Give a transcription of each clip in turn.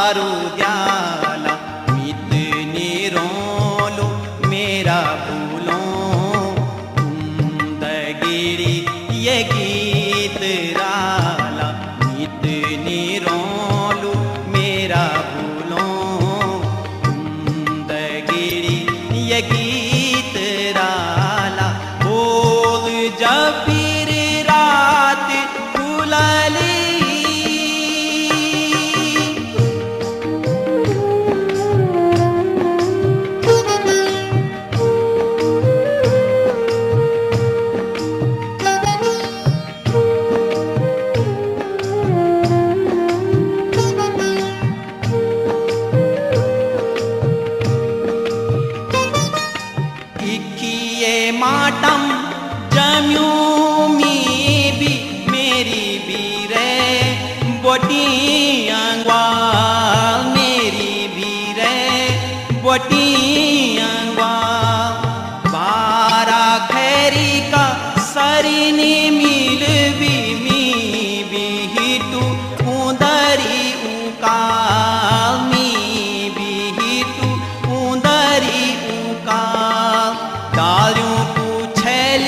सारू द्याला मित निरोलो मेरा भूलो कुंदगिरी ये गीत राला मित निरोलो मेरा भूलो कुंदगिरी ये गीत राला बोल जब फिर रात खुलली माटम जम्यू मी भी मेरी भी रे बोटी अंगवाल मेरी भी रे बोटी अंगवाल बारा खैरी का सरिनी मिल भी मी भी हिटू उंदरी उकाल मी भी हिटू उंदरी उकाल डालियों पूछेल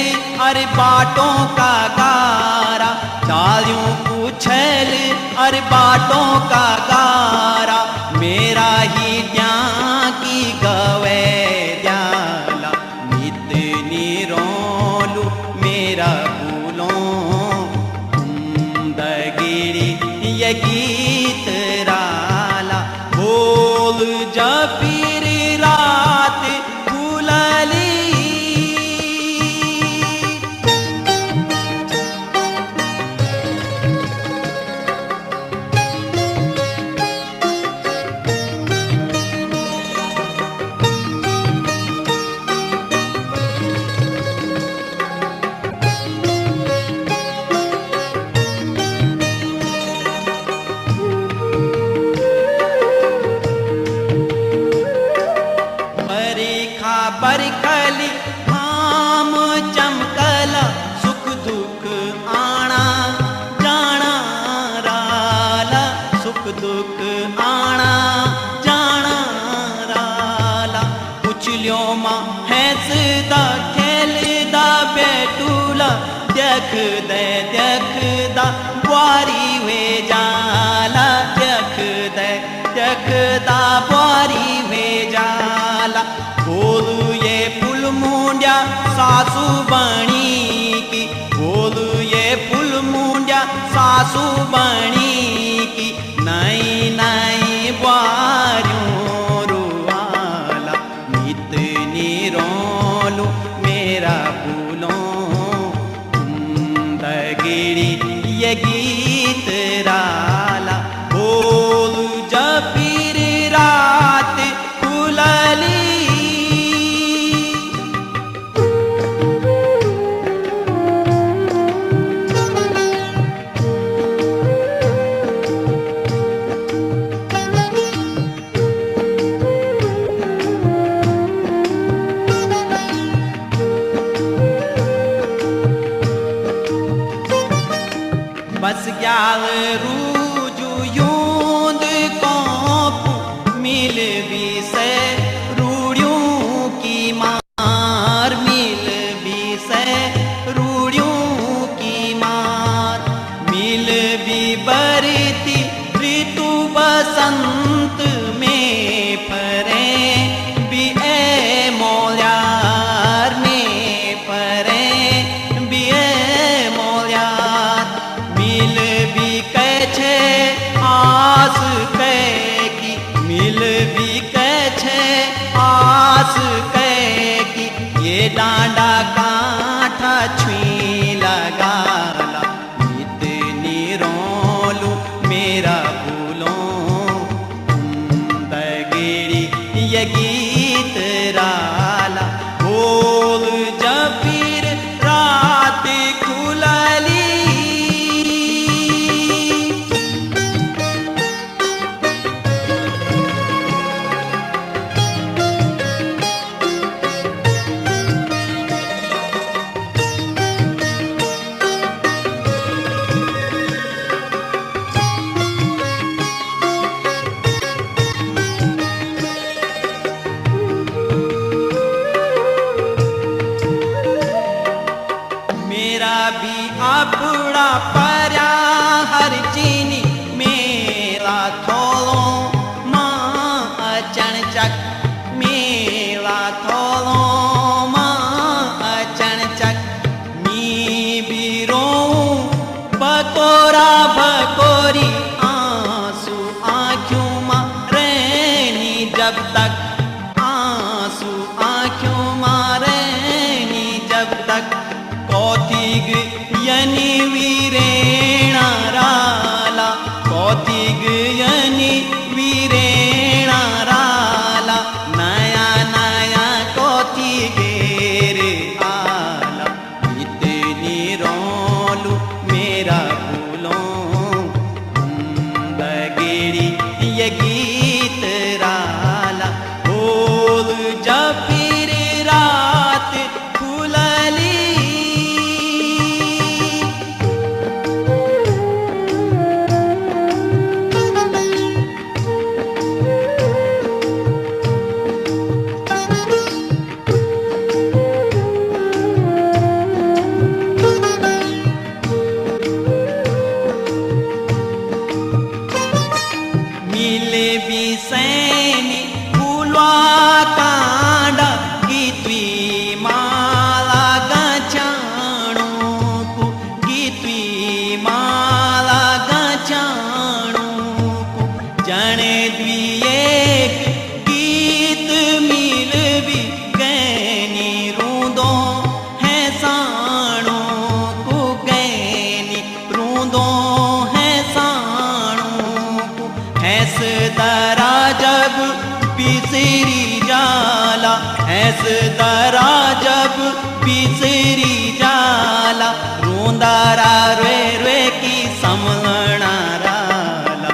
अरे बाटों का गारा डालियों पूछेल अरे बाटों का गारा मेरा ही द्या की गवे द्याला मित निरोलू मेरा भूलो कुंदगिरी ये गीत राला बोल जब फिर रात खुलली बरखली आम चमकला सुख दुख आना जाना राला सुख दुख आना जाना राला पुछलियो माँ हैसदा खेलदा बेटूला देख दा बुआरी वे जाला देख दा बुआरी वे जाला बोलू ये फुल मुंडिया सासू बणी की बोलू ये फुल मुंडिया सासू बणी की नई नई बारियों रुआला मित निरोलू मेरा भूलो कुंदगिरी ये गीत राला बोल जब फिर रात खुलली बस ग्याल रूजू यूंद कोप मिल भी से रूड़ियों की मार मिल भी से रूड़ियों की मार मिल भी बरती ऋतु बसंत में फरे भी ए मौल्यार में फरे भी ए मौल्यार मिल भी कैछे आस कै की मिल भी कैछे आस कै की ये डांडा कांठा छुई लगाला मित निरोलू मेरा भूलो कुंदगिरी ये गीत राला बोल जब फिर रात खुलली जब तक आंसू आँखों मारे नी जब तक कौतिग यनी वीरेणा राला कौतिग यनी वीरेणा राला नया नया कौतिगेर आला इतनी रोलू मेरा भूलों दगेड़ी ये गीत राला बोल जब फिर रात खुलली मिले बिसैनी फूलवा कांडा गीतवी माला गचाणो को गीतवी माला गचाणो को जने द्वी एक गीत मिलवी गैनी रूंदो है साणो को गैनी रूंदो है साणो को ऐस दरा जब बिसरी जाला ऐस दरा जब बिसरी जाला रोंदारा रे रे की समलना राला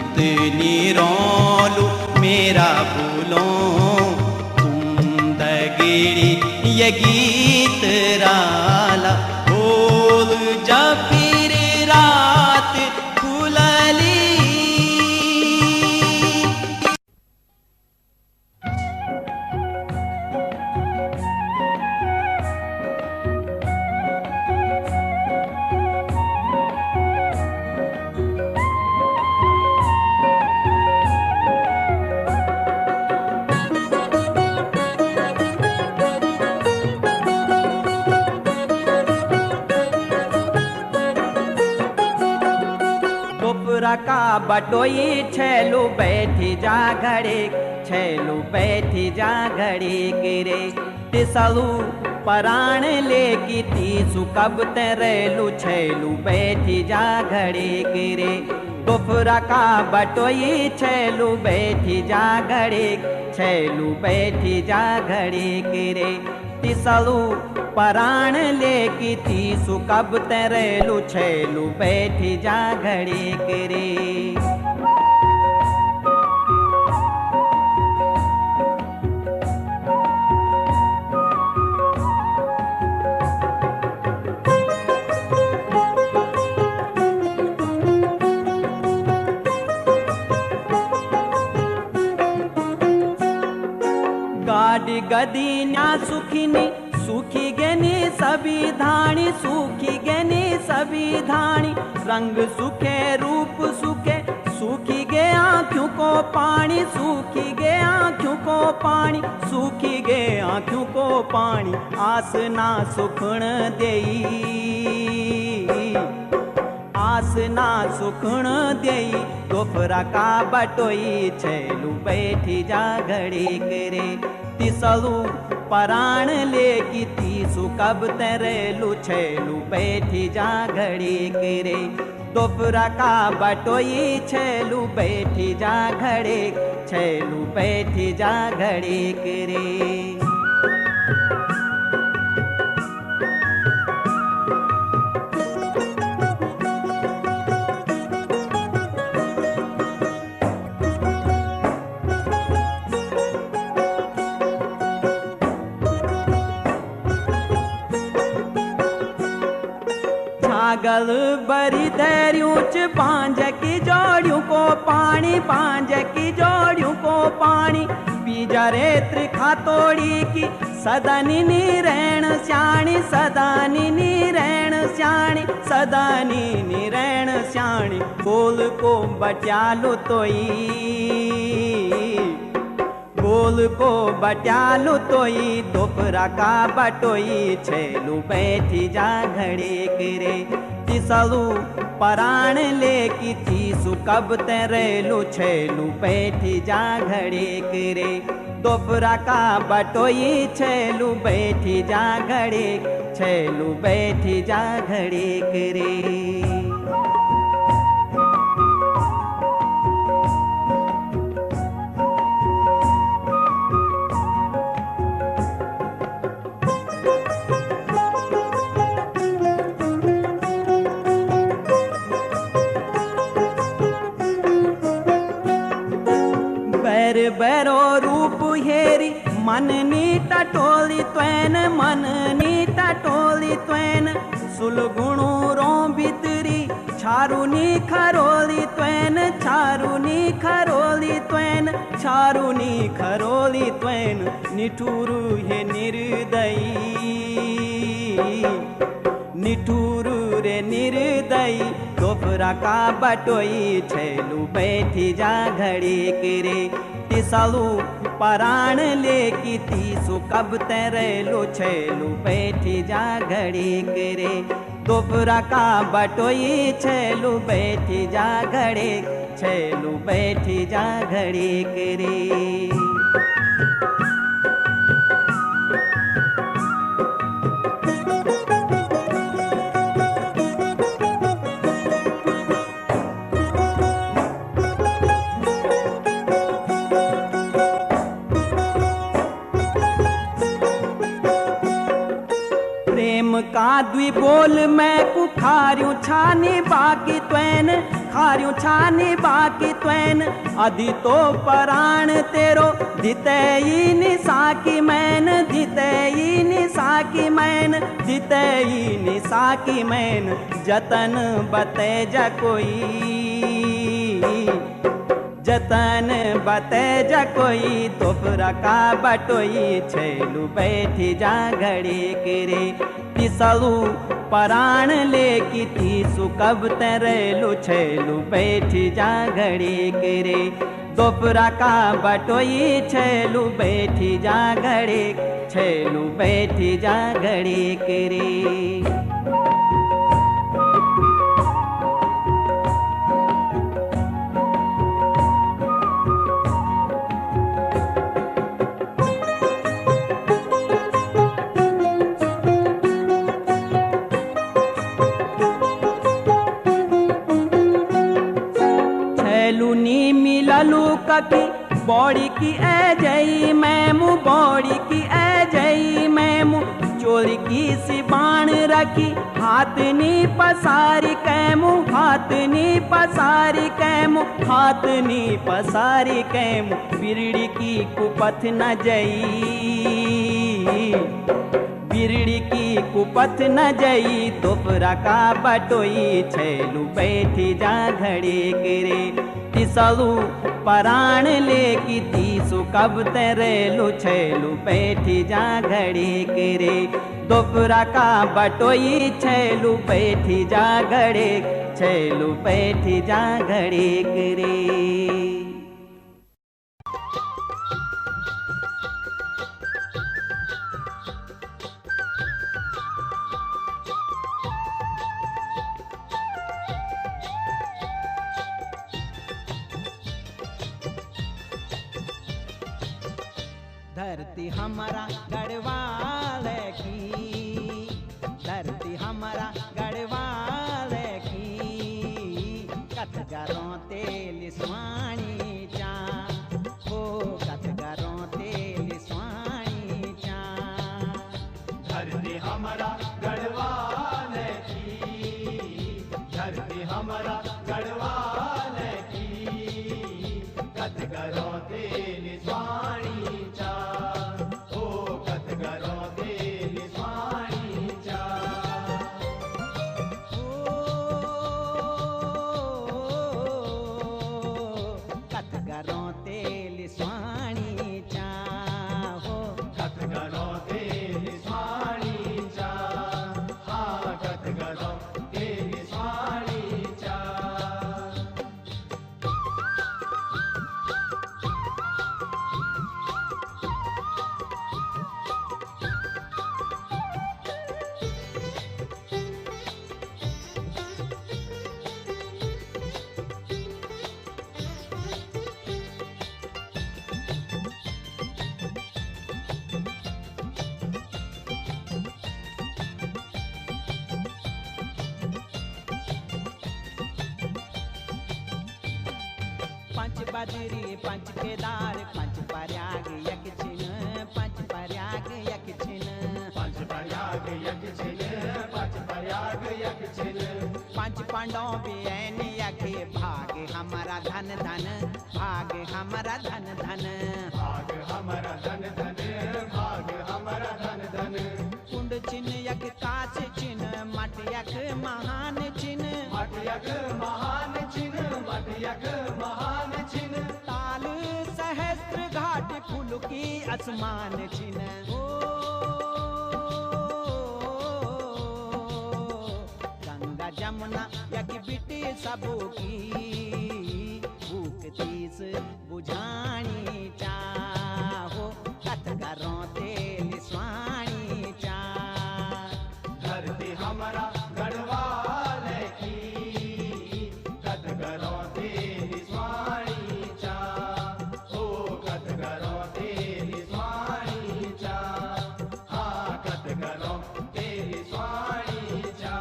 इतनी रोलू मेरा भूलों तुम दगेड़ी ये गीत राला बोल जब फिर रात खुलली दोपहर का बटोई छेलू बैठी जा घड़े छेलू बैठी जा घड़ी गिरे तिसलू पराण लेकी तीसु कब तेरेलू छेलू बैठी जा घड़ी गिरे दोपहर का बटोई छेलू बैठी जा घड़ी छेलू बैठी जा घड़ी गिरे तिसलू पराण लेकी तीसु कब तेरेलू छेलू बैठी जा घड़ी गिरे गाड़ी गदी न्या सुखिनी सूखी गेनी सभी धाणी सूखी गेनी सभी धाणी रंग सूखे रूप सूखे सूखी गे आँखों को पानी सूखी गे आँखों को पानी सूखी गे आँखों को पानी आस ना सुखण देई आस ना सुखण देई दोपहर का बटोई छेलू बैठी जा घड़ी करे तिसलू पराण लेकी तीसु कब तेरेलू छेलू बैठी जा घड़ी करे दोपहर का बटोई छेलू बैठी जा घड़ी छेलू बैठी जा घड़ी करे छागल बरी धैर्यूच पांज की जोड़ियों को पानी पांज की जोड़ियों को पानी पीजरे त्रिखा तोड़ी की सदानी नी रैण श्याणी सदानी नी रैण श्याणी सदानी नी रैण श्याणी बोल को बट्यालो तोई बोल को बट्यालो तोई दोपहर का बटोई छेलू बैठी जा घड़ी करे तिसलू पराण लेकी थी सुकब तेरेलू छेलू बैठी जा घड़े करे दोपरा का बटोई छेलू बैठी जा घड़े छेलू बैठी जा घड़े करे। बैरो रूप हेरी मन नीटा टोली त्वैन मन नीटा टोली त्वैन सुलगुणु रो भीतरी छारुनी खरोली त्वैन छारुनी खरोली त्वैन छारुनी खरोली त्वैन निठुरु हे निर्दयी निठुरु रे निर्दयी दोपरा का बटोई छेलू बैठी जा घड़ी करे तिसलू पराण लेकी तीसु कब तेरेलू छेलू बैठी जा घड़ी करे दोपरा का बटोई छेलू बैठी जा घड़ी छेलू बैठी जा घड़ी करे। का द्वि बोल मैं कुखार्यू छानी बाकी त्वैन खार्यू छानी बाकी त्वैन अधि तो पराण तेरो दितेई निशा की मैन दितेई निशा की मैन दितेई निशा की मैन जतन बते जा कोई जतन बते जा कोई दोपरा का बटोई छेलू बैठी जा घड़ी करे तिसलू पराण लेकी तीसु कब तेरेलू छेलू बैठी जा घड़ी करे दोपरा का बटोई छेलू बैठी जा घड़ी छेलू बैठी जा घड़ी करे। की बॉडी की ए जई मैमू बॉडी की ए जई मैमू चोरी की सी बाण रखी हाथ नी पसारी कैमू हाथ नी पसारी कैमू हाथ नी पसारी कैमू बिरड़ी की कुपथ न जई बिरड़ी की कुपथ न जई दोपरा का बटोई छेलू बैठी जा घड़ी करे तिसलू पराण लेकी तीसु कब तेरेलू छेलू बैठी जा घड़ी करे दोपरा का बटोई छेलू बैठी जा घड़ी छेलू बैठी जा घड़ी करे। धरती हमारा गढ़वाल की धरती हमारा गढ़वाल की कथगरों तेल स्वाणी चा हो कथगरों तेल स्वाणी चा धरती हमारा गढ़वाल की धरती हमारा गढ़वाल की कथगरों तेल स्वाणी चा बद्री पंच केदार पंच प्रयाग यक छिन पंच प्रयाग यक छिन पंच प्रयाग यक छिन पंच प्रयाग यक छिन पंच पांडव बेन यके भाग हमारा धन धन भाग हमारा धन धन भाग हमारा धन धन भाग हमारा धन धन कुंड चिन्ह यक काश चिन्ह मट यक महान चिन्ह मट यक महान चिन्ह मट यक महान चिन्ह ताल सहस्त्र घाट फूल की आसमान चिन्ह ओ गंगा जमुना यक बिटी सबो की भूख तीस बुझानी चाहो कत करो तेल स्वाणी चा धरती हमारा गढ़वाल की कत करो तेरी स्वाणी चा ओ कत करो तेरी स्वाणी चा हाँ कत करो तेरी स्वाणी चा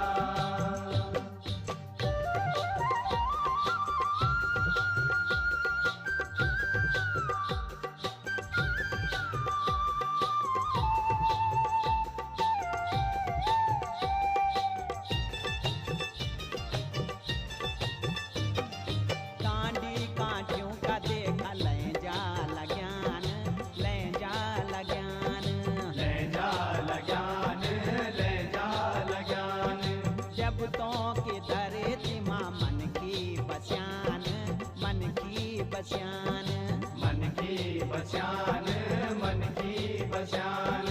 कांडी कांटियों का देखा ले जा लज्ञान ले जा लज्ञान ले जा लज्ञान ले जा लज्ञान जब तो के धरती माँ मन की बस्यान मन की बस्यान मन की बस्यान मन की बस्यान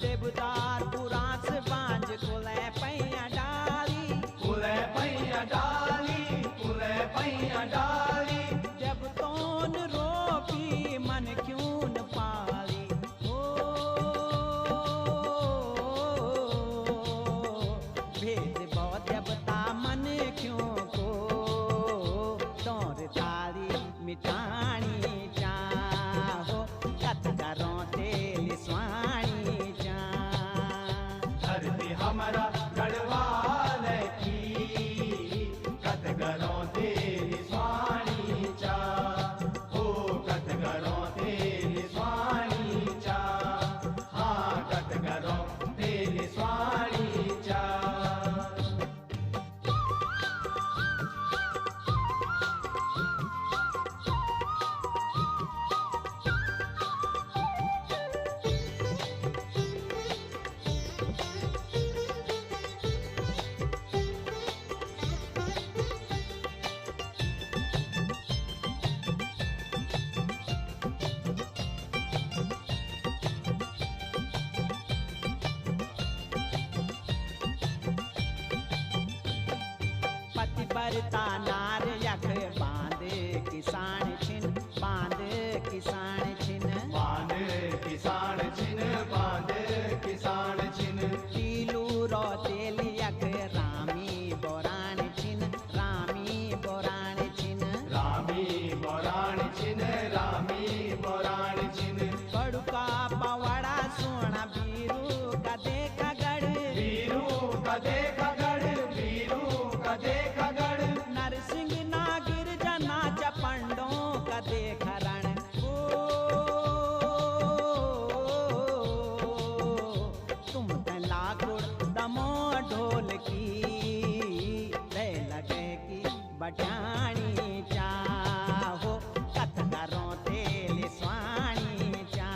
देवदार पुरास बांझ कुले पैया डाली कुले पैया डाली कुले पैया डाली जब तोन रोपी मन क्यों न पाली ओ भेद बहुत देवता मन क्यों को तोर ताली मिटानी चाहो कत करो तेल स्वाणी चा धरती हमारा गढ़वाल की कत करो तेरी स्वाणी चा ओ कत करो तेरी स्वाणी चा हाँ कत करो तेरी स्वाणी चा पति बरता नार यख बांध किसान छिन बांध किसान छिन बांध किसान छिन बांध किसान छिन टीलू रो तेल यख रामी बोरान छिन रामी बोरान छिन रामी बोरान छिन रामी बोरान छिन बड़ुका पवाड़ा सोना बीरू का देखा गढ़ वीरू का देखा गढ़ वीरू का देखा गढ़ नरसिंह नागिर जना चपंडों का देखा रण ओ तुम लाकुड़ दमो ढोल की ले लगे की बटानी चाहो कत करो तेल स्वाणी चा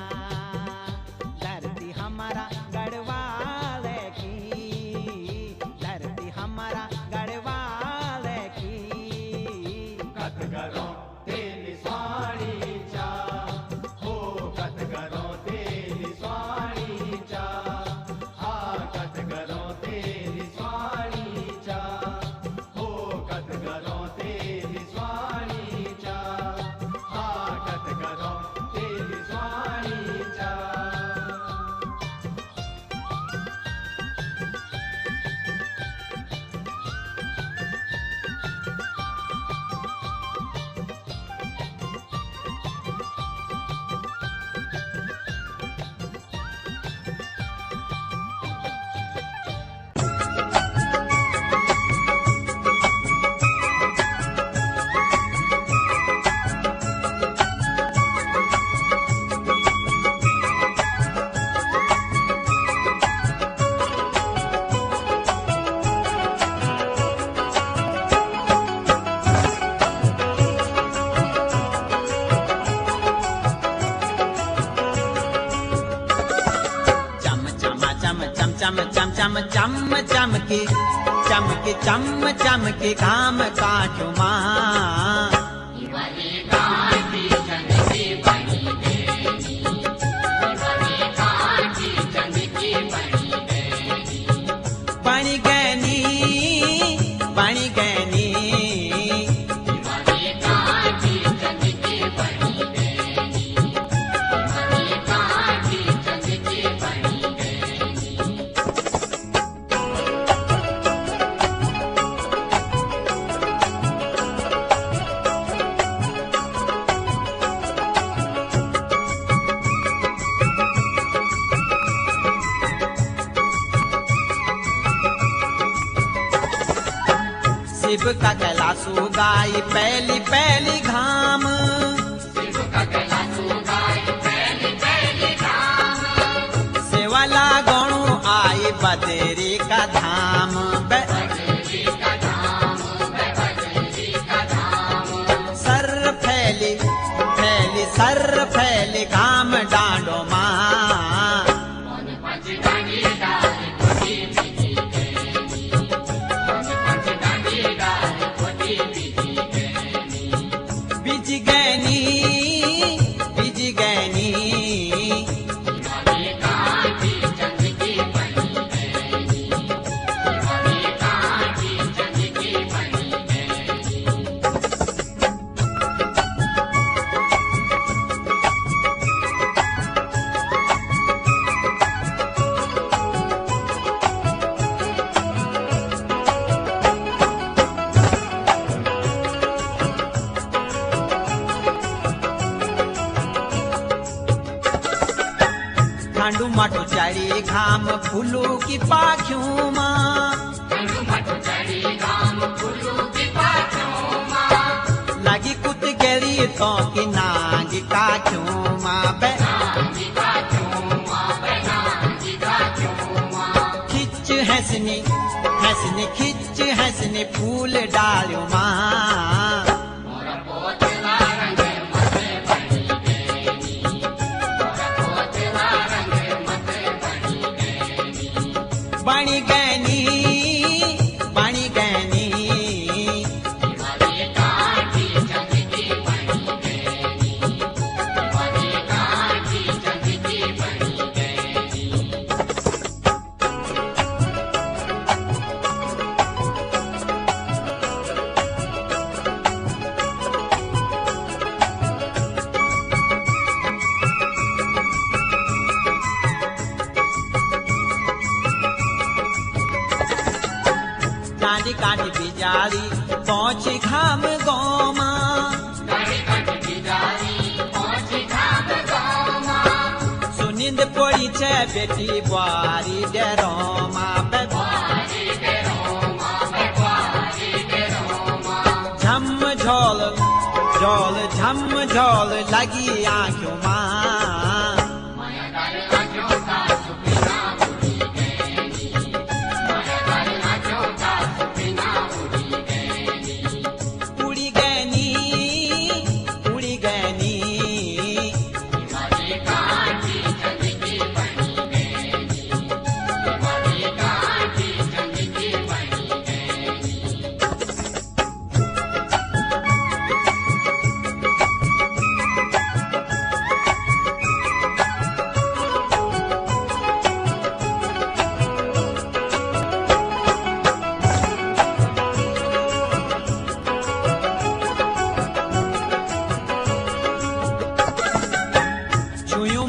धरती हमारा गढ़वाल की धरती हमारा गढ़वाल की कत करो तेरी स्वाणी चा हो कत करो तेरी स्वाणी चा हाँ कत करो तेरी स्वाणी चा हो कत करो तेरी स्वाणी चा हाँ कत करो चम चम चमके चमके चम चमके घाम काटू माँ बनी गैनी बनी गैनी शिव का कैलाशु गाई पहली पहली घाम सेवाला गणु आई बदेरी का धाम सर फैली फैली सर फैली घाम डांडो माँ ठांडू माटू चारी घाम फूलू की पाखियों माँ लगी कुत गेरी तो की नागी काठों माँ खिच हंसनी हंसनी खिच हंसनी फूल डालो माँ बनी गैनी बनी गैनी कांडी कांडी बिजारी पहुंची घाम गोमा सुनिंद पड़ी छे बेटी बुआरी डेरोमा झम झोल झोल झम झोल लगी आंखों माँ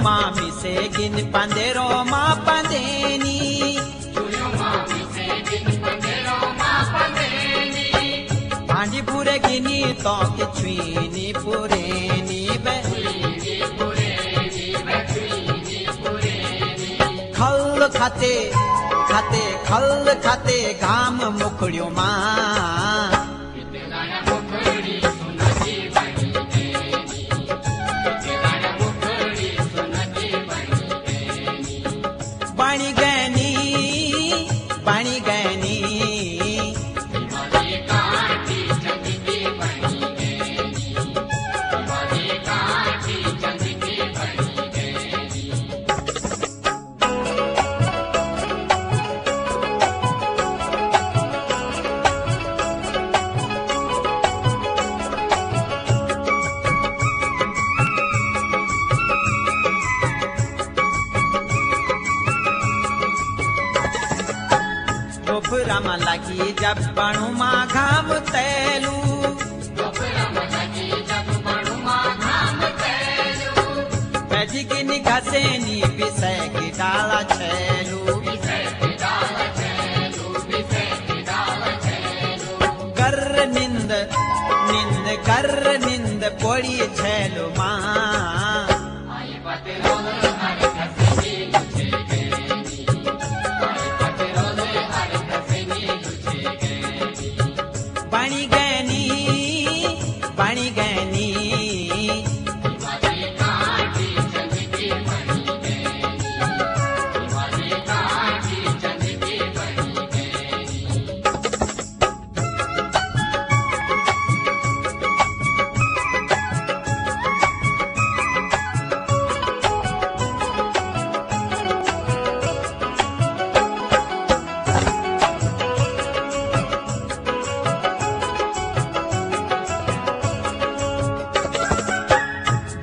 मामी से गिन पंदेरो माँ पंदेनी भांडी पूरे गिनी तो कि छुईनी पुरेनी खल खाते खाते खल खाते घाम मुखड़ियो माँ बनी गैनी बनी गैनी गोपुरम लगी जब बणुमा घाम तैलू बैजिगिनी घसेनी विषय की डाला छैलू गर्र निंद निंद गर्र निंद पोड़ी छैलू माँ बणी गैनी बणी गैनी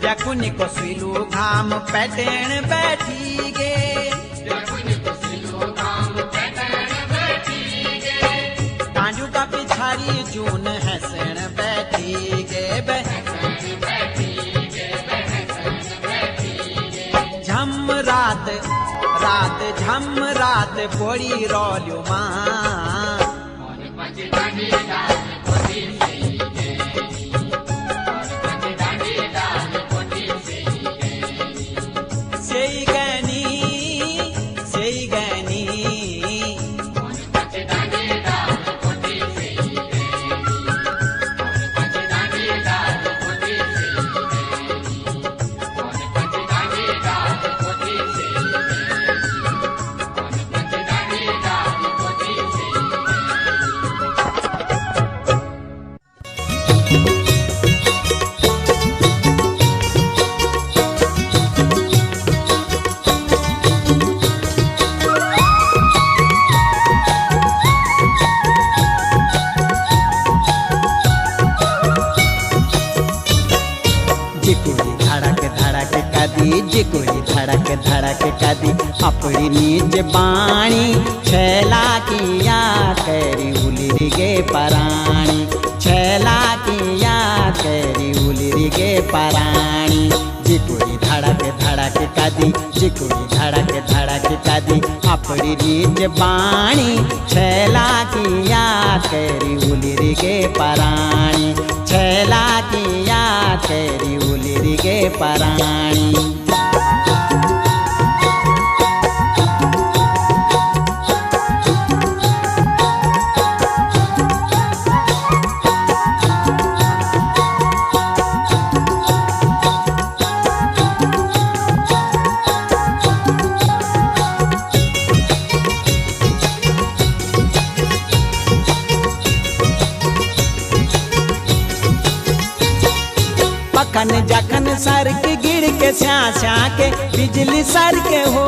जकुनी को सिलू घाम पैटेण बैठी गे कांजू का पिछाड़ी जून हसण बैठी गे झम रात रात झम रात पोड़ी रोल्यू माँ सेई गैनी सेई गैनी जिकुड़ी धड़क धड़क कदी अपनी नीच बाणी छैला किया करी उलिर गे पराणी छैला किया करी उलिर गे पराणी जिकुड़ी धड़क धड़क कदी जिकुड़ी धड़क धड़क कदी अपनी नीच बाणी छैला किया करी उलिर गे पराणी छैला किया करी उलिर गे पराणी पखन जखन सर के गिर के स्या स्या के बिजली सर के हो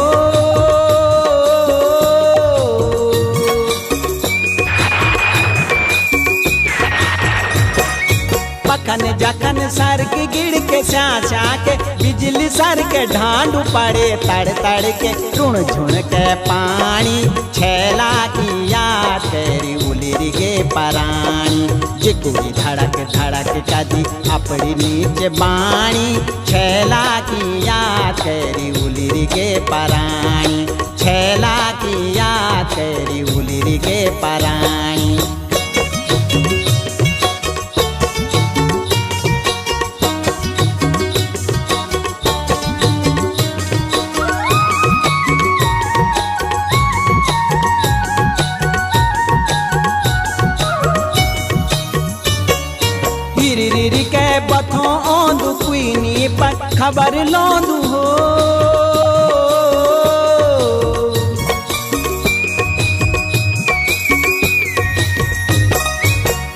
पखन जखन सर के गिर के स्या स्या के बिजली सर के ढांड पड़े तड़ तड़ के टुण झुण के पानी छैला की याद तेरी उलिर गे परानी जिकुड़ी धड़क धड़क कदी अपनी नीच बाणी छैला की याद तेरी उलिर गे परानी छैला की याद तेरी उलिर गे परानी हिरी के बथो ओंदु कुइनी पर खबर लोंदु हो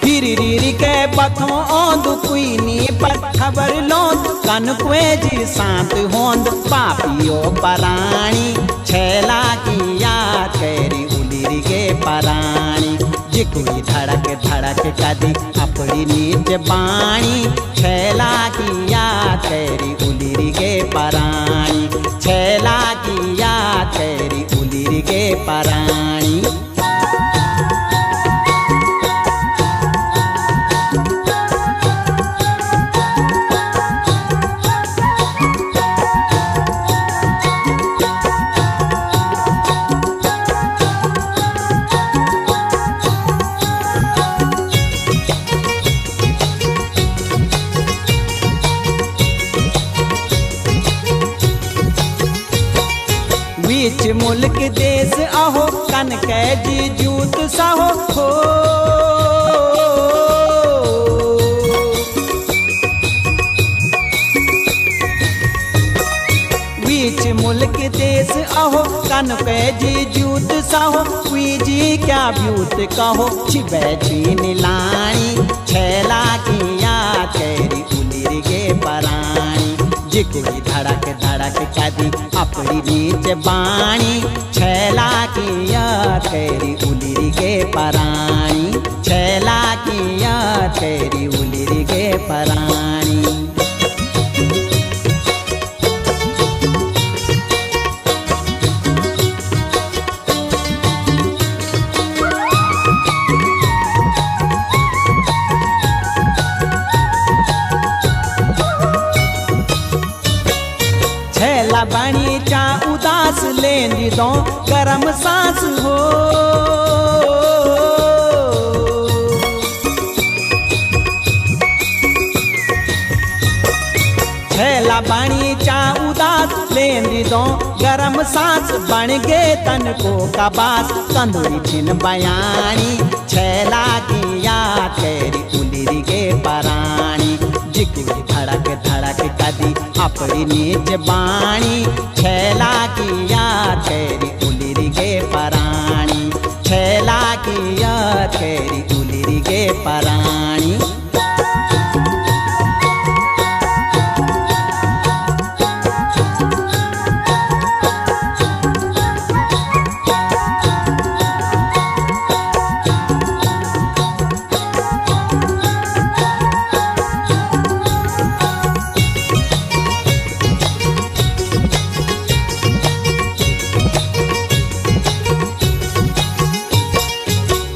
हिरी के बथो ओंदु कुइनी पर खबर लोंदु कन कुए जी सांत होंद पापियो पराणी छैला की याद तेरी उलिर गे पराणी जिकुड़ी धड़क धड़क कदी अपनी नीच बाणी छैला की याद तेरी उलिर गे पराणी छैला की याद तेरी उलिर गे पराणी बीच मुल्क देश आहो कन कै जी जूत साहो हो। बीच मुल्क देश आहो कन कै जी जूत साहो। कुई जी क्या ब्यूत कहो छिबै छी नीलाणी छैला किया तेरी उलिर गे पराणी। जिकुड़ी धड़क धड़क कदी अपनी नीच बाणी छैला किया तेरी उलिर गे पराणी। छैला किया तेरी उलिर गे पराणी। छैला बणी चा उदास लेंदी दो गरम सांस हो। छैला बणी चा उदास लेंदी दो गरम सांस बन गे तन को कबास कंदूरी छिन बयानी। छैला किया तेरी उलिर गे पराणी। जिकुड़ी धड़क धड़क कदी अपनी नीच बाणी छैला किया तेरी उलिर गे पराणी। छैला किया तेरी उलिर गे पराणी।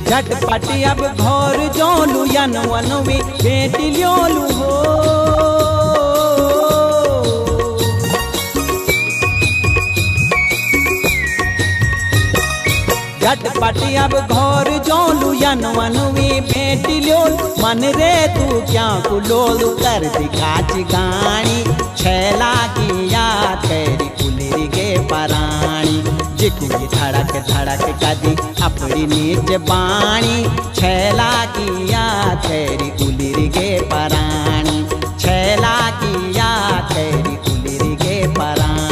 झटपट अब घोर जोलू यन वनवी बेटी ल्योलू हो। झटपट अब घोर जोलू यन वनवी बेटी ल्योल। मन रे तू क्या कुलोलू कर दिखाच गाणी छैला किया तेरी उलिर गे पराणी। जिकुड़ी धड़क धड़क कदी अपनी नीच बाणी छैला किया तेरी उलिर गे पराणी। छैला किया तेरी उलिर गे पराणी।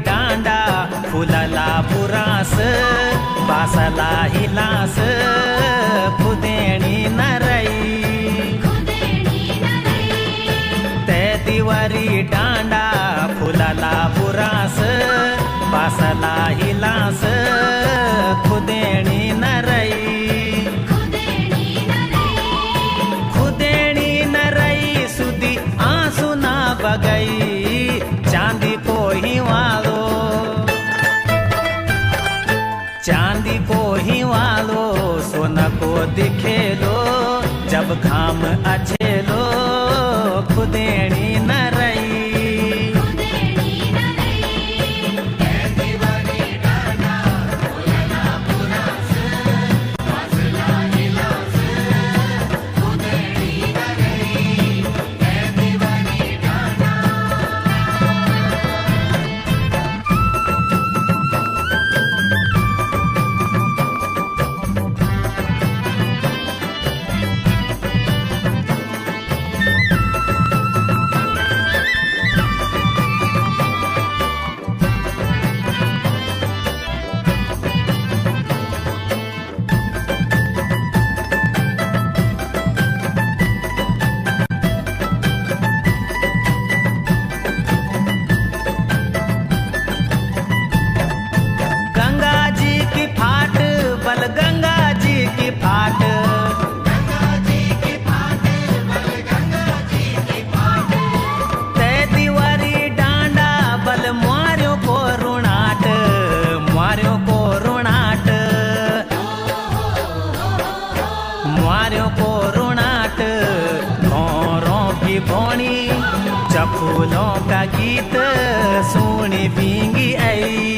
डांडा फुलला पुरास बासला हिलास खुदेणी नरई। ते दिवारी डांडा फुलला पुरास बासला हिलास खुदेणी नरई। खुदेणी नरई सुधी आंसू ना बगई चांदी को ही वालो। चांदी को ही वालो सोना को दिखेलो जब घाम अच्छेलो खुदेणी नरई। फूलों का गीत सोनी बींगी आई।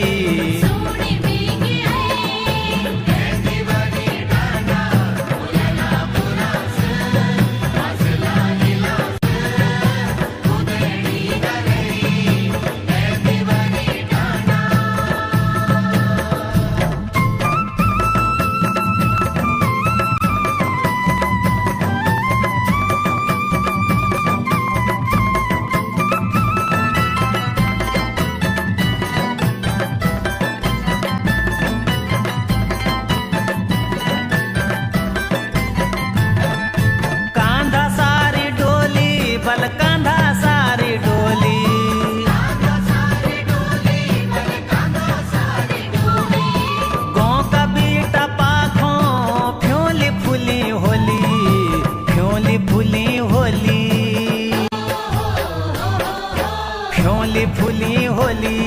फूली होली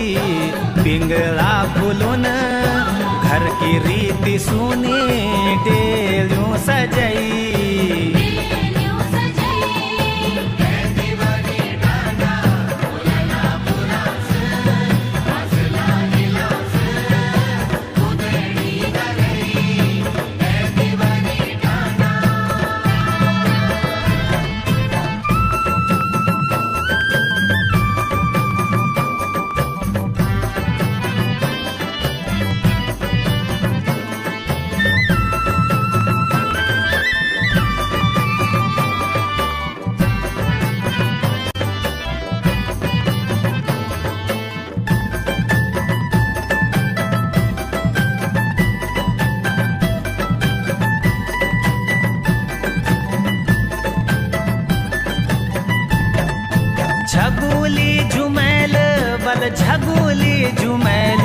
पिंगला फूलन घर की रीति सुनी डेलियों सजई। झगुली झुमैल बल झगुली झुमैल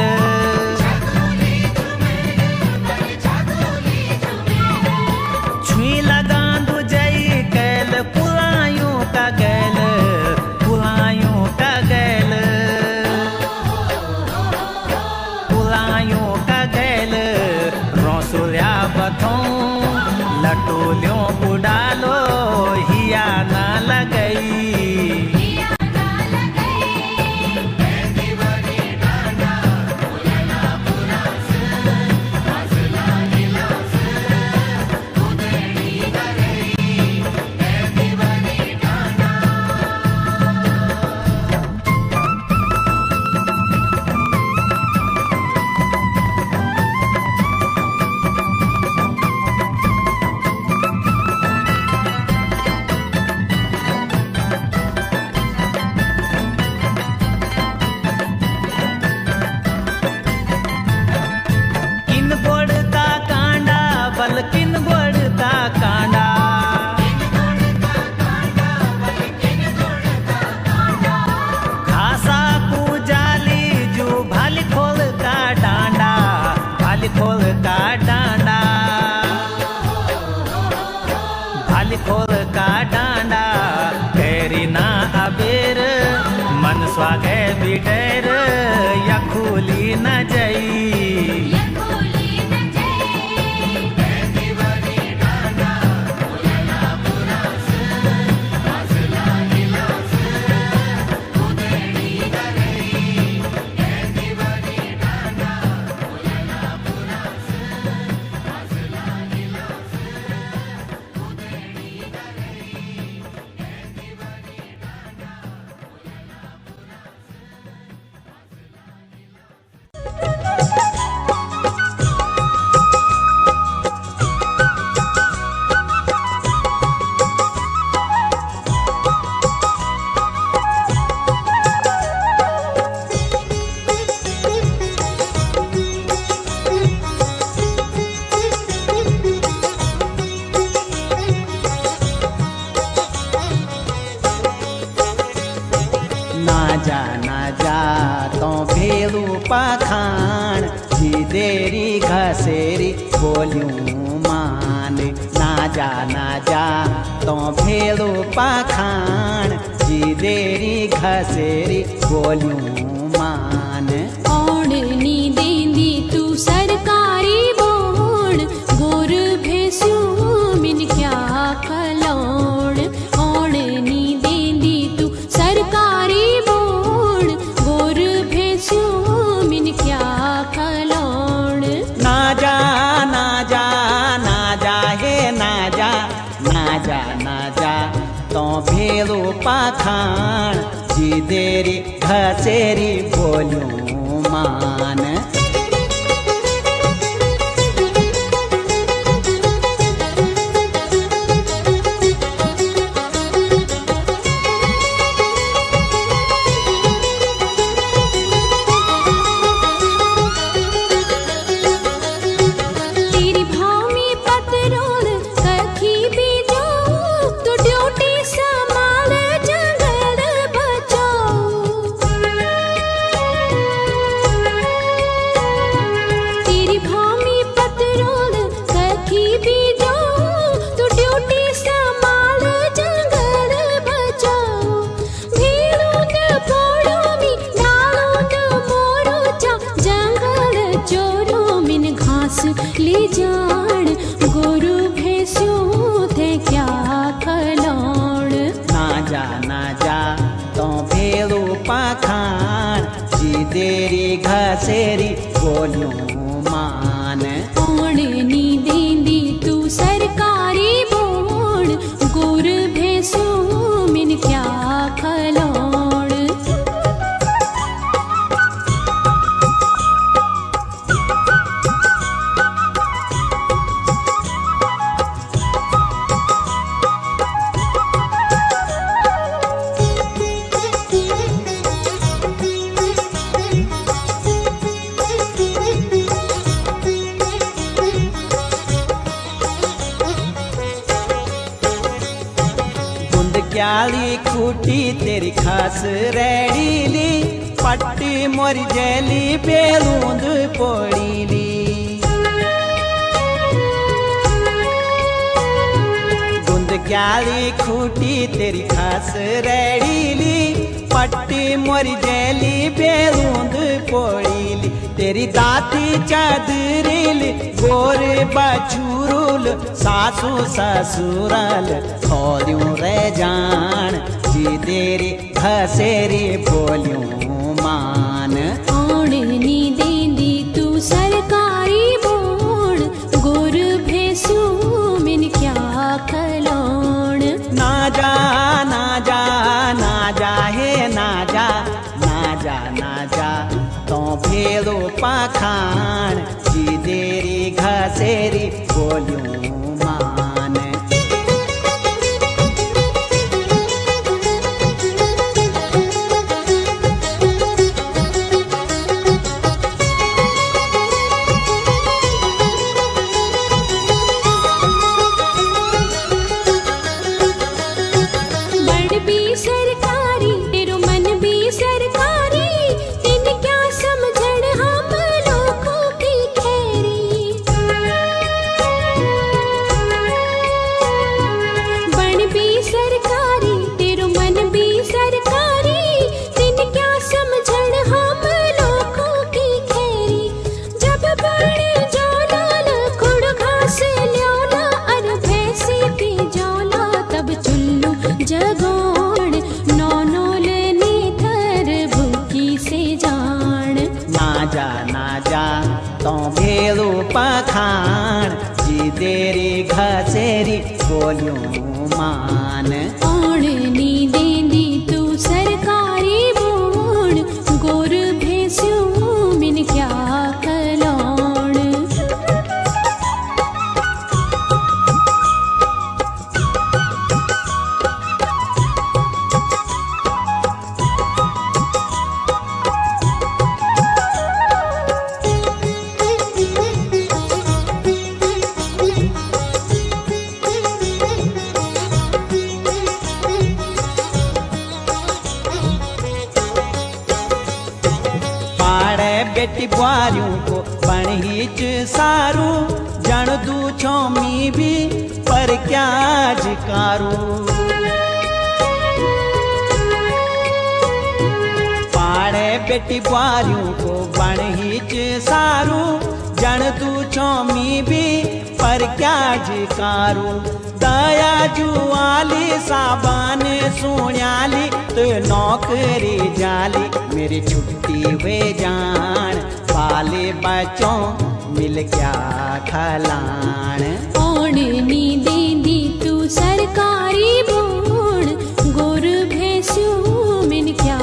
छुई लगांदू जई कैल पुलायों का गैल पुलायों का गैल पुलायों का गैल रौसुलिया बथों लटोलियों उड़ालो हिया ना लगई। किन गोड़ता कांडा घासा पूजाली जो भाली खोल का डांडा भाली खोल का डांडा भाली खोल का डांडा तेरी ना अबेर मन स्वागे बिटेर या खुली न जई। ना जा तो भेलू पखान देरी घसेरी बोलूं मान। ना जा तो भेलू पखान देरी घसेरी बोलूं मान। ओढ़नी देंदी तू सरकारी बोण गोर भेस्यूं मिन क्या कलोण। ओढ़नी देंदी तू सरकारी तेरी घसेरी बोलूं मान। ले जान गोरु भैंसों थे क्या खलौण। ना जा तो भेलू पाखान जी तेरी घसेरी बोलूं मान। कौन नी देंदी तू सरकारी बोण गोरु भैंसों मिन क्या खलौण। क्याली खूटी तेरी खास रेडीली पट्टी मोर जैली बेलूंद पोड़ीली। गुंद क्याली खूटी तेरी खास रेडीली पट्टी मोर जैली बेलूंद पोड़ीली। तेरी दाती चादरील गोर बछूरुल सासू ससुराल खोलियूं रे जान जी तेरी घसेरी बोलियूं मान। कौन नी देंदी तू सरकारी बोण गोर भैंसों मिन क्या खलौण। ना जा हे ना जा तो भेलू पाखान जी तेरी घसेरी बोलूं मान। बड़ भी सरकारी तेरो मन भी सरकारी तीन क्या समझण हम लोगों की खैरी। बड़ भी सरकारी तेरो मन भी सरकारी तीन क्या समझण हम लोगों की खैरी। जब बड़े जोलाल खुड़ घास ल्योला अर भैंसी पी जोला तब चुल्लू जगोण नौनोल ने थर भूखी से जान। ना जा तो भेलू पाखान जी तेरी घसेरी बोलूं मान। कौन नी देंदी तू सरकारी बोण गोर भैंसों मिन क्या खलौण। बेटी बुआरियों को बनहीच सारू जन दू छौमी भी पर क्या जिकारू। पाड़े बेटी बुआरियों को बनहीच सारू जन दू छौमी भी पर क्या जिकारू। दया जुआली साबान सुण्याली तो नौकरी जाली मेरी छुट्टी हुए जान पाले बच्चों मिल क्या खलान। कौन नी देंदी तू सरकारी बोण गोर भैंसों मिन क्या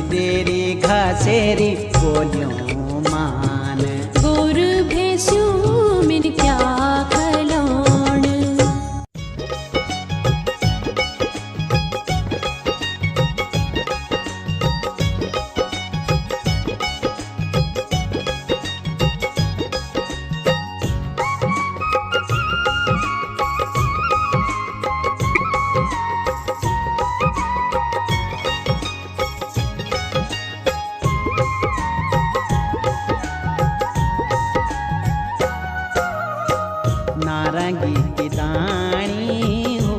देरी घसेरी बोलियों मान। गोर भैंसू मेरी क्या खलौण। नारंगी की दानी हो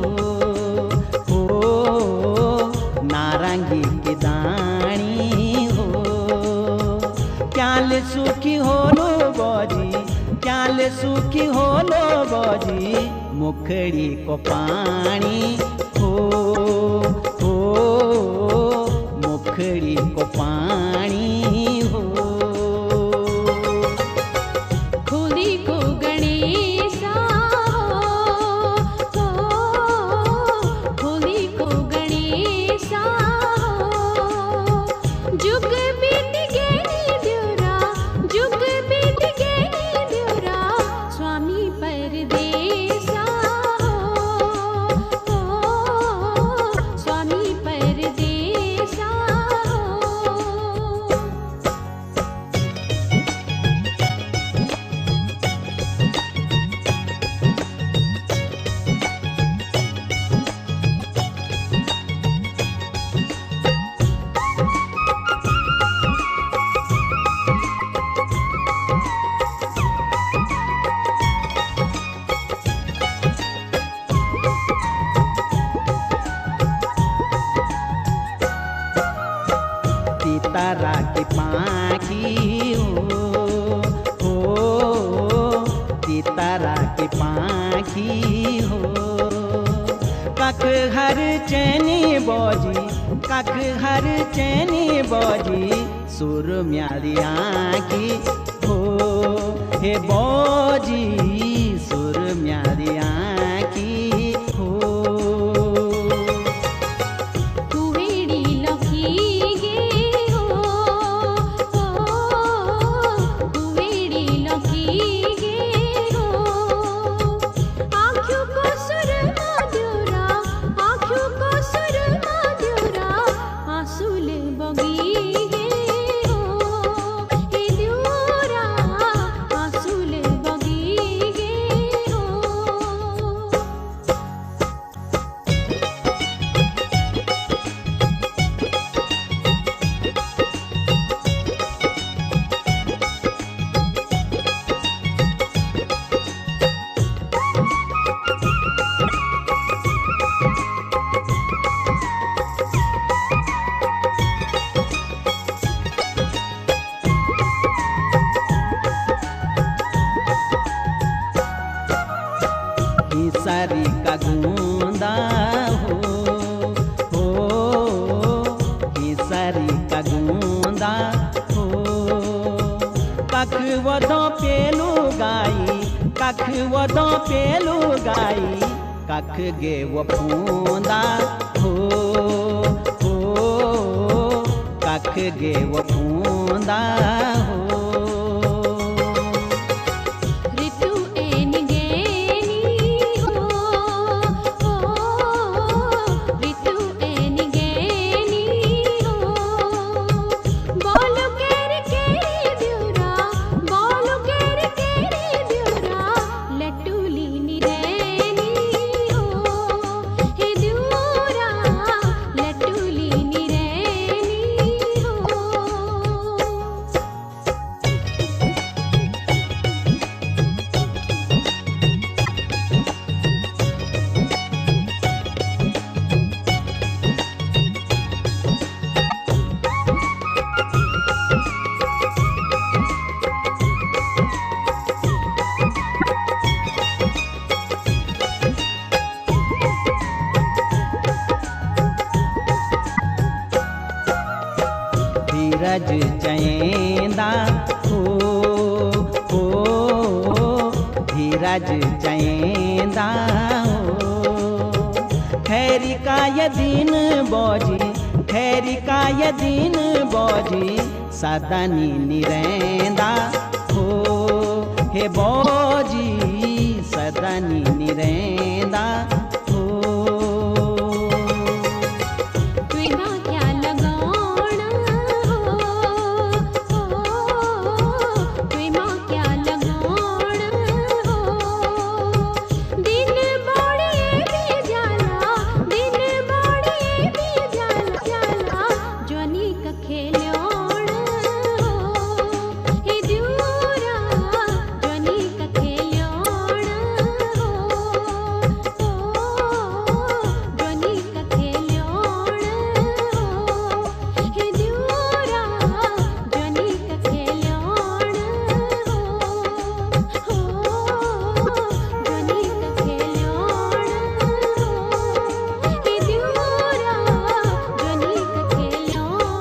नारंगी की दानी हो। क्याल सुखी हो लो बौजी, क्याल सुखी हो लो बौजी, मुखड़ी को पानी हो मुखड़ी को पानी हो। खोली को गणेशा हो, खोली को गणेशा हो। जुग बीत गए द्योरा, जुग बीत गए द्योरा, स्वामी परदेसा हो, स्वामी परदेसा हो। तीतारा की पाखी हो तीतारा की पाखी हो। कख हर चैनी बौजी, कख हर चैनी बौजी, सुर म्यारी आँखी हो। हे बौजी सुर म्यारी आँखी हो। कुवेड़ी लखी गे हो, कुवेड़ी लखी गे हो। आँखों को सुरमा द्योरा, आँखों को सुरमा द्योरा, आंसुल बगी गे हो। हे द्योरा आंसुल बगी गे हो। हिसारी का गूंदा हो हिसारी का गूंदा हो। कख वदो पेलू गाई, कख वदो पेलू गाई, कख गे वो फूंदा हो कख गे वो फूंदा हो। ऋतु एन गैनी हो, ऋतु एन गैनी हो। बोलो केर केरी द्योरा, बोलो केर केरी द्योरा, लटूली निरैनी हो। हे द्योरा लटूली निरैनी हो। धीरज चैंदा हो धीरज चैंदा हो। खैरी का ये दिन बौजी, खैरी का ये दिन बोजी सदा नीनी रहंदा हो, हे बोजी सदा नीनी रहंदा हो। तुइमा क्या लगाना हो, तुइमा क्या लगाना हो। दिन बड़े भी जाला, दिन बड़े भी जाला जाला, जनी का खेलोना हो, हे दूरा जनी का खेलोना हो, जनी का खेलोना हो, हे दूरा जनी का खेलोना हो, जनी का खेलोना हो, हे दूरा जनी का खेलोना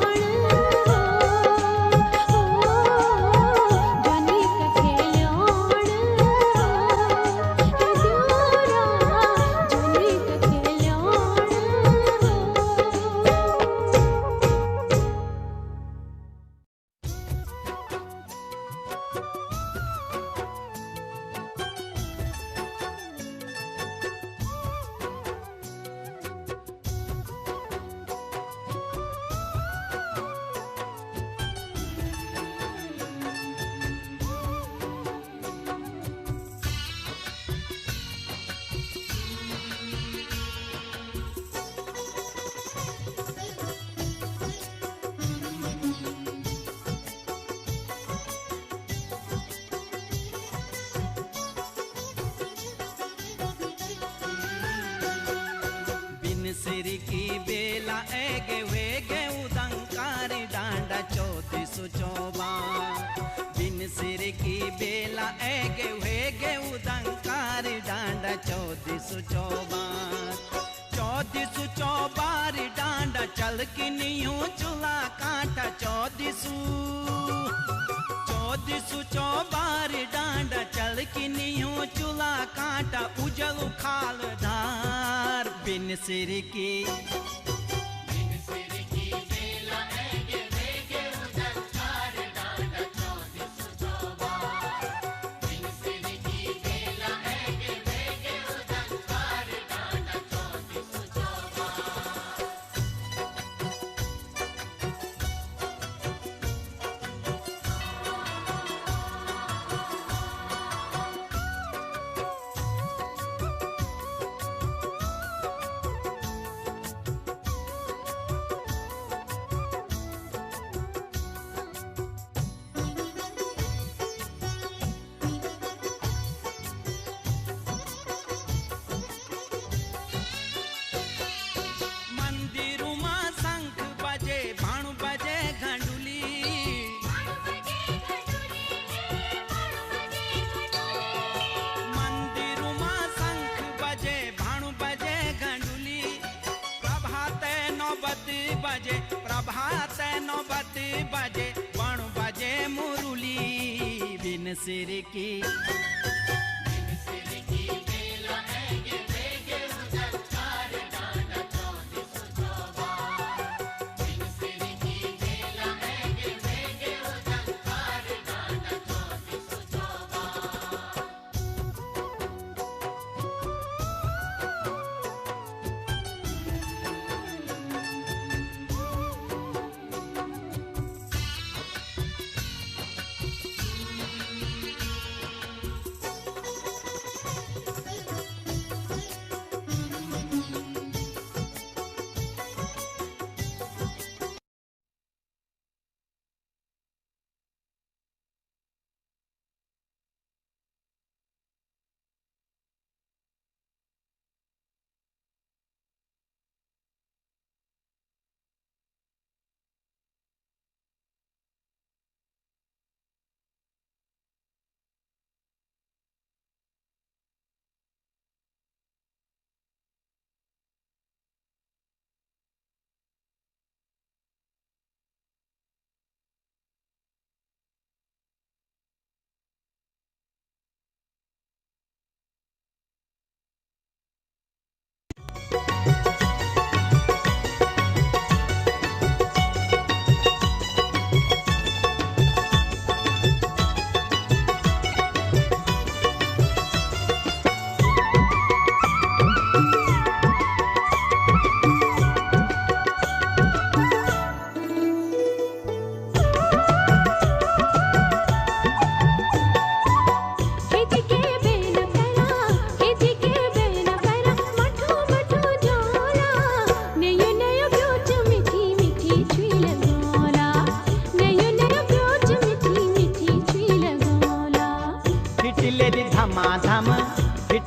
बिन सिर की बेला एगे वेगे उदंकारी डांडा 34 बिन सिर की बेला एगे वेगे उदंकारी डांडा 34 डांडा चल की नियो चुला कांटा 34 डांडा चल की नियो चुला कांटा उजल खाल धार बिन सिर की प्रभात 9 बजे 1 बजे मुरली बिन सिर की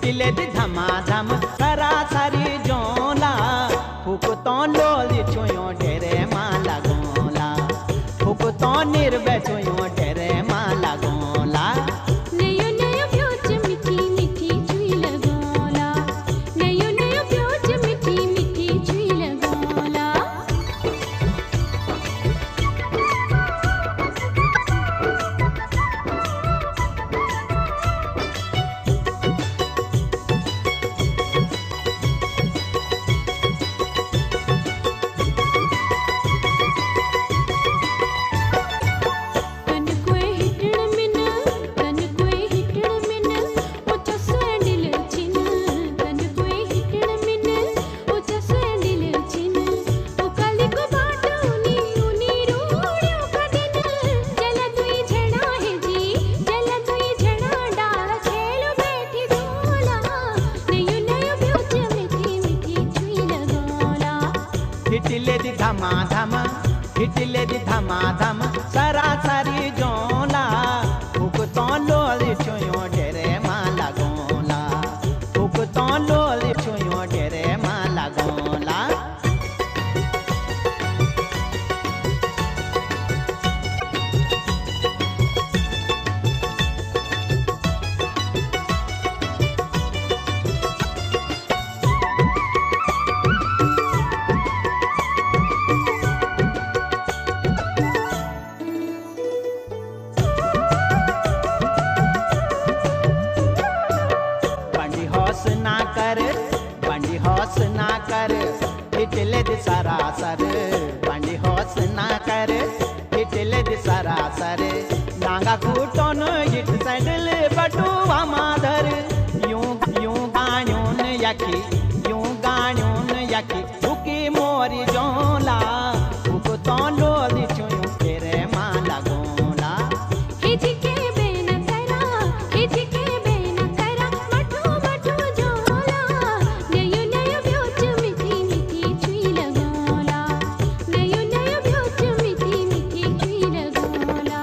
हिटले दी धमाधम सरासरी जोला फूक तो लोली छुयो ढेरे माला गोला फूक तो निर्भय छुयो ढेरे माला गोला नयो नयो ब्योच मिठी मिठी चुई लगोला नयो नयो ब्योच मिठी मिठी चुई लगोला कन कोई हिटण मिन कन कोई हिटण मिन उचा सैंडल चिन कन कोई हिटण मिन उचा सैंडल चिन ओ काली को बाटा उनी उनी रूड़ियो कदिन जल दुई झड़ा है जी जल दुई झड़ा डाल छेलो बैठी डोला नयो नयो ब्योच मिठी मिठी चुई लगोला हिटले दी धमाधम हिटले दी धमाधम सरासरी जोला फूक तो लोली छुयो ढेरे माला गोला फूक तो लोली छुयो ढेरे माला गोला बंडी होश ना कर बंडी होश ना कर हिटले दी सरासर बंडी होश ना कर हिटले दी सरासर नांगा कूटोन हिट सैंडल बटुआ माधर यूं यूं गाणून यकी भूकी मोरी जोला भूक तो लोली छुयो तेरे माला गोला हिजके बेन करा हिजके बेन करा मठो मठो जोला नयो नयो ब्योच मिठी मिठी चुई लगोला नयो नयो ब्योच मिठी मिठी चुई लगोला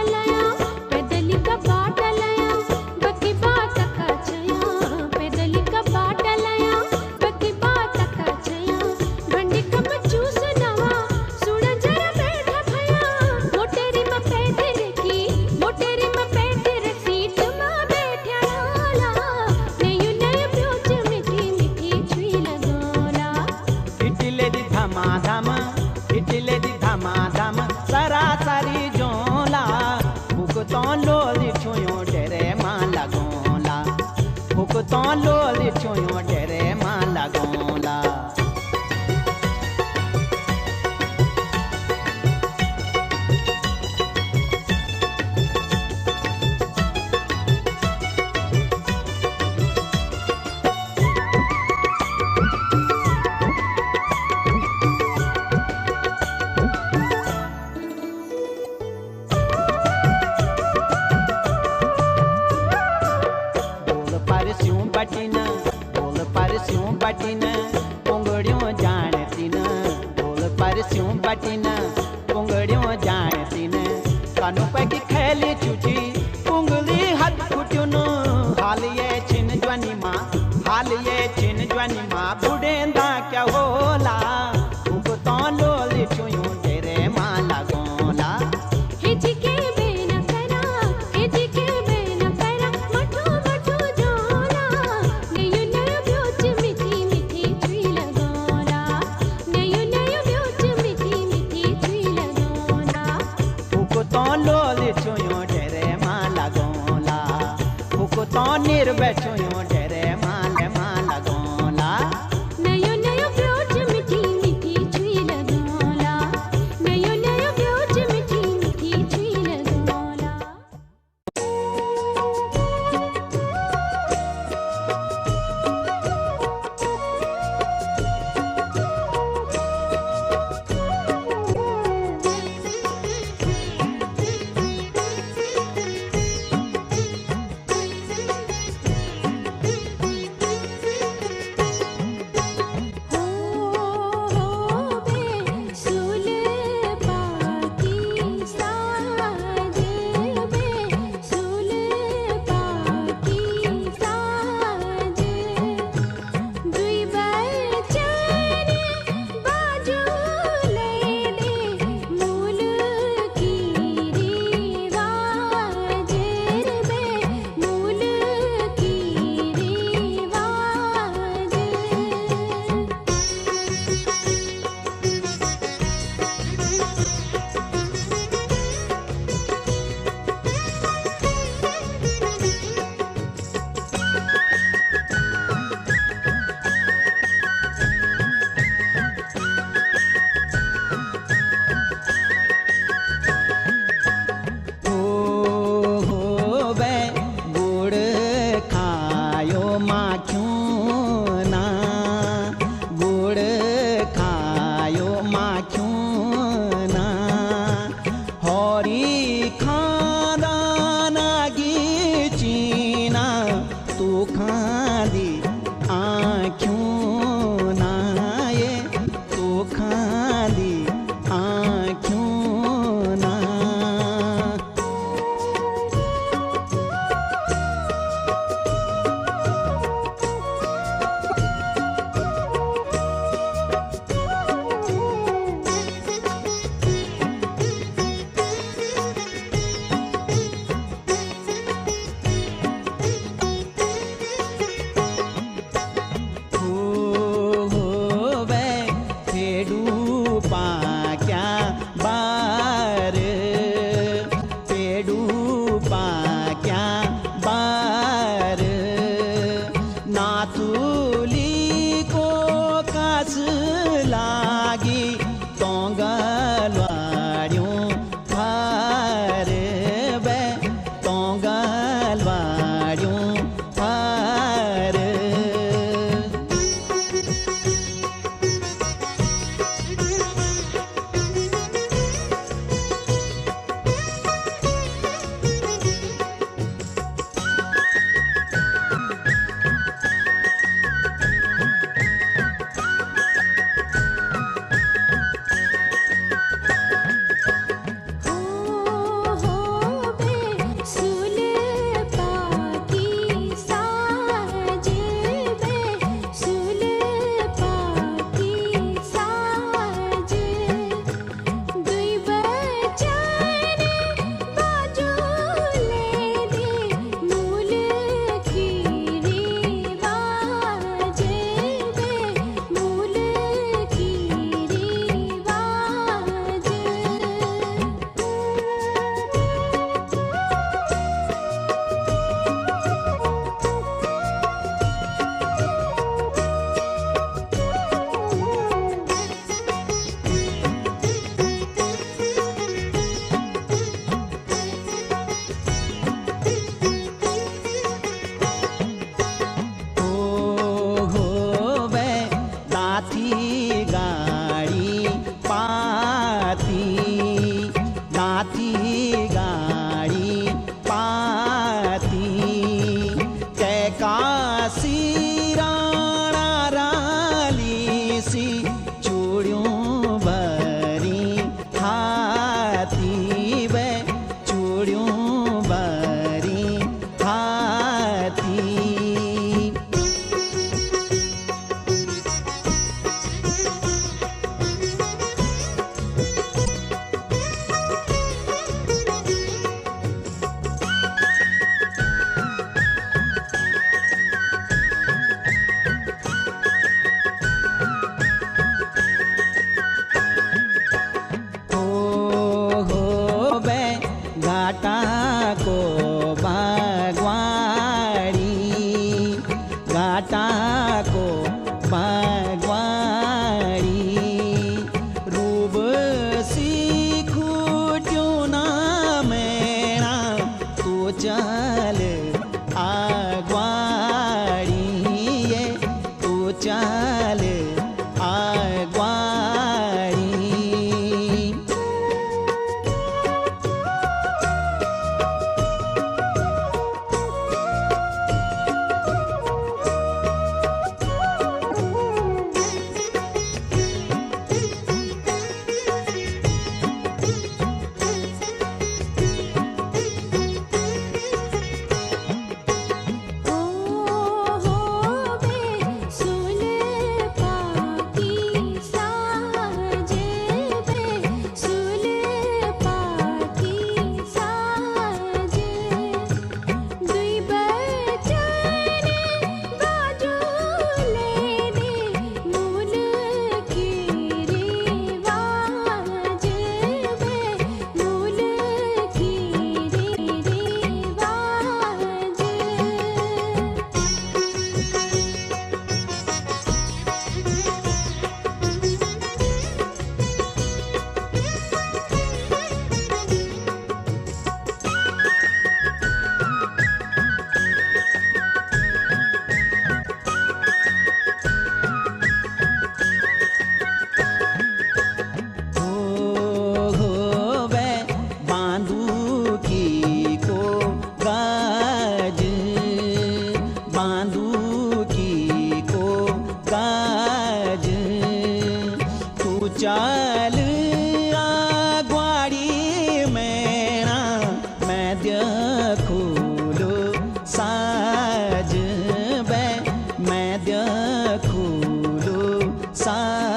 पैदल का बाटा लया बकी बात का चया पैदल का बाटा लया बकी बात का चया भंडी कम चूस नवा सुण जरा बैठा भया मोटेरी में पैदर सीट में बैठा ढोला नयो नयो ब्योच मिठी मिठी चुई लगोला हिटले दी धमाधम सरासरी जोला फूक तो लोली छुयो ढेरे माला गोला फूक तो लोली छुयो ढेरे माला गोला बोल परस्यूं बटिन पुंगड़ियों जानती न बोल परस्यूं बटिन पुंगड़ियों जानती न कानू पे की खेली चुची पुंगली हाथ फुट्युन हाल ये छिन ज्वानी माँ बुढ़ेंदा क्या होला फूक तो लोली छुयूं तेरे माला गोला हिजके बेन करा मठो मठो जोला नयो नयो ब्योच मिठी मिठी चुई लगोला नयो नयो ब्योच मिठी मिठी चुई लगोला फूक तो लोली छुयूं ढेरे माला गोला फूक तो निर्भय छुयूं ढेरे माला गोला नयो नयो ब्योच मिठी मिठी को बागवाड़ी रूब सीखू क्यों ना मेरा तू चल आगवाड़ी ये तू चल आगवाड़ी ओ हो बे सुन पाकी साजे बे सुन पाकी साजे दुई बचन बाजू ले दे मूल की रिवाज बे मूल की रिवाज हो वे बांदूकी को गाज बांदूकी को गाज तू चल आगवाड़ी मेरा मैं देखूं लो साज बे मैं देखूं लो साज